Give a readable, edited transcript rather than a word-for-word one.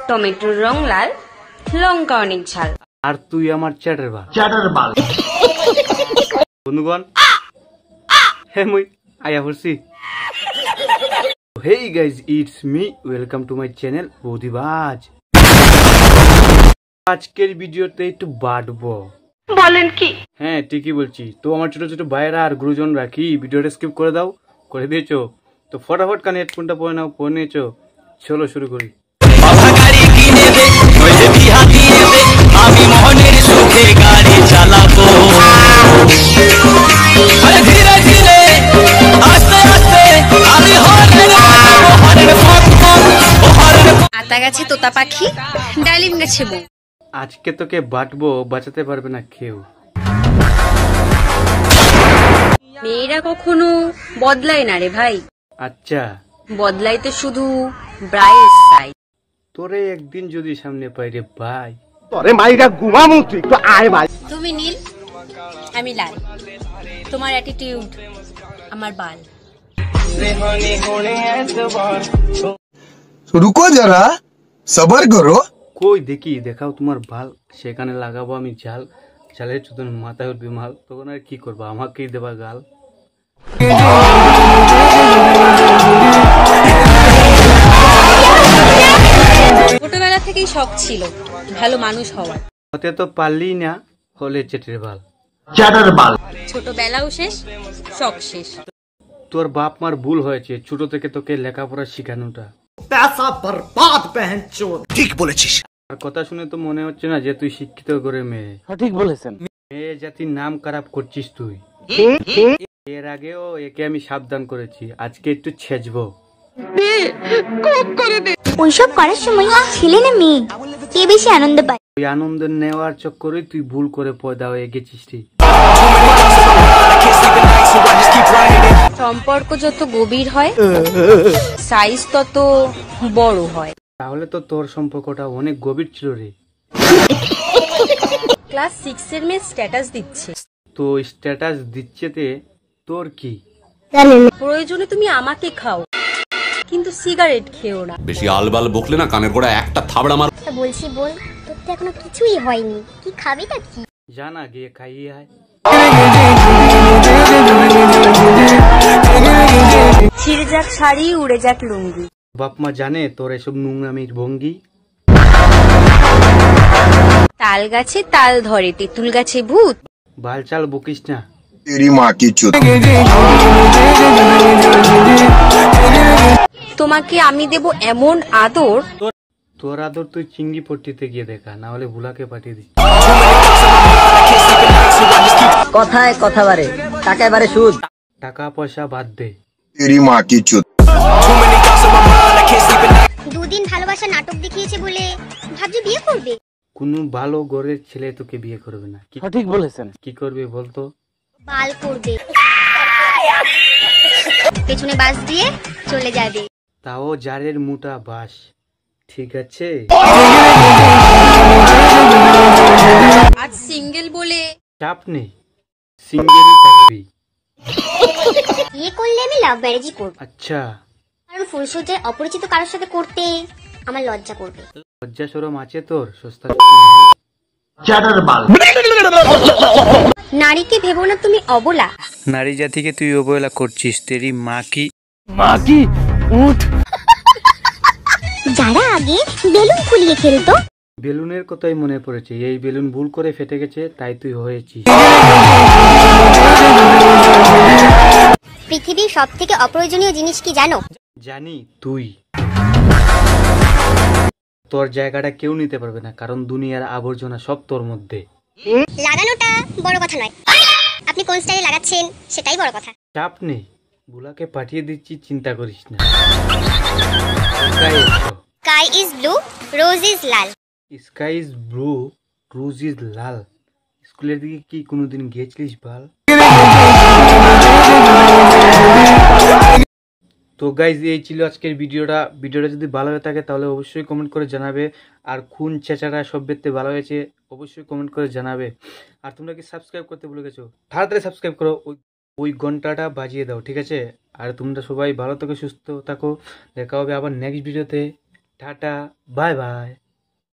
টমেটোর রং লাল, লঙ্কা অনেক ঝাল। আর তুই আমার চ্যাটার বাল। বন্ধুগণ, হ্যাঁ মুই আয়া পড়ছি। Hey guys, it's me, welcome to my channel Boudibaz. আজকের ভিডিওতে একটু বাটবো। বলেন কি? হ্যাঁ ঠিকই বলছি। তো আমার ছোট ছোট ভাইয়েরা আর গুরুজনরা কি ভিডিওটা স্কিপ করে দাও, করে দিয়েছো তো ফটাফট কানে হেডফোনটা পরে নাও, পরে নিয়েছো, চলো শুরু করি। আতা গাছে তোতা পাখি, ডালিম গাছে বউ। আজকে তোকে বাটবো, বাঁচাতে পারবে না কেউ। মেয়েরা কখনো বদলায় না রে ভাই। আচ্ছা, বদলায় তো শুধু ব্রাইট সাইড। তোরে একদিন যদি সামনে পাই রে ভাই, তোরে মাইরা ঘুমামু, তুই তো আয় ভাই। তুমি নীল, আমি লাল, তোমার অ্যাটিটিউড আমার বাল। रुको जरा सबर करो। কই দেখি, দেখাও তোমার ভাল, সেখানে লাগাবো আমি জাল। জালের চোদন মাথায় উঠবি মাল, তখন আর কি করবো, আমাকেই দেবা গাল। ছোটবেলা থেকেই শখ ছিল ভালো মানুষ হওয়ার। হতে তো পারলি না, হলে চেটের বাল। ছোটবেলাও শেষ, শখ শেষ। তোর বাপ মার ভুল হয়েছে ছোট থেকে তোকে লেখাপড়া শিখানোটা। पैसा बर्बाद पहनचोद। ठीक बोलेছিস। আর কথা শুনে তো মনে হচ্ছে না যে তুই শিক্ষিত করে মেয়ে। সঠিক বলেছেন। মেয়ে জাতির নাম খারাপ করছিস তুই। এর আগেও একে আমি সাবধান করেছি, আজকে একটু ছেঁচবো। ওইসব করার সময় ছেলে না মেয়ে কে বেশি আনন্দ পায়? ওই আনন্দ নেওয়ার চক্করে তুই ভুল করে পয়দা হয়ে গেছিস রে। সম্পর্ক যত গভীর হয়, সাইজ তত বড় হয়। তাহলে তো তোর সম্পর্কটা অনেক গভীর ছিল রে। ক্লাস 6 এর মেয়ে স্ট্যাটাস দিচ্ছে, তো স্ট্যাটাস দিচ্ছেতে তোর কি? প্রয়োজনে তুমি আমাকে খাও, কিন্তু সিগারেট খেও না। বেশি আলবাল বকলে না কানের গোড়া একটা থাবড়া মার। বলছি বল, তোর তো এখনো কিছুই হয়নি, কি খাবিটা কি? জানা গিয়ে খাইয়ে আয়। ছিঁড়ে যাক শাড়ি, উড়ে যাক লুঙ্গি। বাপ মা জানে তোর এসব নোংরামির ভঙ্গি। তাল গাছে তাল ধরে, তেঁতুল গাছে ভূত। বালচাল বকিস না। तेरी माँ की चुत। তোমাকে আমি দেব এমন আদর, তোর আদর তুই চিংড়ি পট্টিতে গিয়ে দেখা, না হলে ভুলাকে পাঠিয়ে দিস। কথায় কথা বাড়ে, টাকায় বাড়ে সুদ। টাকা পয়সা বাদ দে। तेरी माँ की चुत। দুদিন ভালোবাসা নাটক দেখিয়েছে বলে ভাবছি বিয়ে করবে? কোনো ভালো ঘরের ছেলে তোকে বিয়ে করবে না। সঠিক বলেছেন। কি করবে বলতো? বাল করবে, পেছনে বাস দিয়ে চলে যাবে। তাও জারের মোটা বাস। ঠিক আছে, আজ সিঙ্গেল বলে চাপ নেই, সিঙ্গেলই থাকবি। বিয়ে করলে আমি লাভ ম্যারেজই করবো, আচ্ছা, কারণ ফুলসজ্জায় অপরিচিত কারোর সাথে করতে আমার লজ্জা করবে। লজ্জা শরম আছে তোর? সস্তা নারীকে ভেবো না তুমি অবলা। নারী জাতিকে তুই অবহেলা করছিস। তেরি মা কি উঠ। যারা আগে বেলুন ফুলিয়ে খেলতো, বেলুনের কথাই মনে পড়েছে। এই বেলুন ভুল করে ফেটে গেছে, তাই তুই হয়েছিস। পৃথিবীর সব থেকে অপ্রয়োজনীয় জিনিস কি জানো? জানি, তুই। তোর জায়গাটা কেউ নিতে পারবে না, কারণ দুনিয়ার আবর্জনা সব তোর মধ্যে। লাগানোটা বড় কথা নয়, আপনি কোন স্টাইলে লাগাচ্ছেন সেটাই বড় কথা। চাপ নেই, বুলাকে পাঠিয়ে দিচ্ছি, চিন্তা করিস না। Sky is blue, rose is লাল। Sky is blue, rose is লাল। স্কুলের দিকে কি কোনোদিন গিয়েছিলিস বাল? তো গাইজ, এই ছিল আজকের ভিডিওটা। ভিডিওটা যদি ভালো হয়ে থাকে তাহলে অবশ্যই কমেন্ট করে জানাবে। আর কোন চেঁচাটা সভ্যতে ভালো হয়েছে অবশ্যই কমেন্ট করে জানাবে। আর তোমরা কি সাবস্ক্রাইব করতে ভুলে গেছো? তাড়াতাড়ি সাবস্ক্রাইব করো, ওই ঘন্টাটা বাজিয়ে দাও, ঠিক আছে? আর তোমরা সবাই ভালো থাকো, সুস্থ থাকো। দেখা হবে আবার নেক্সট ভিডিওতে। Tata, bye bye.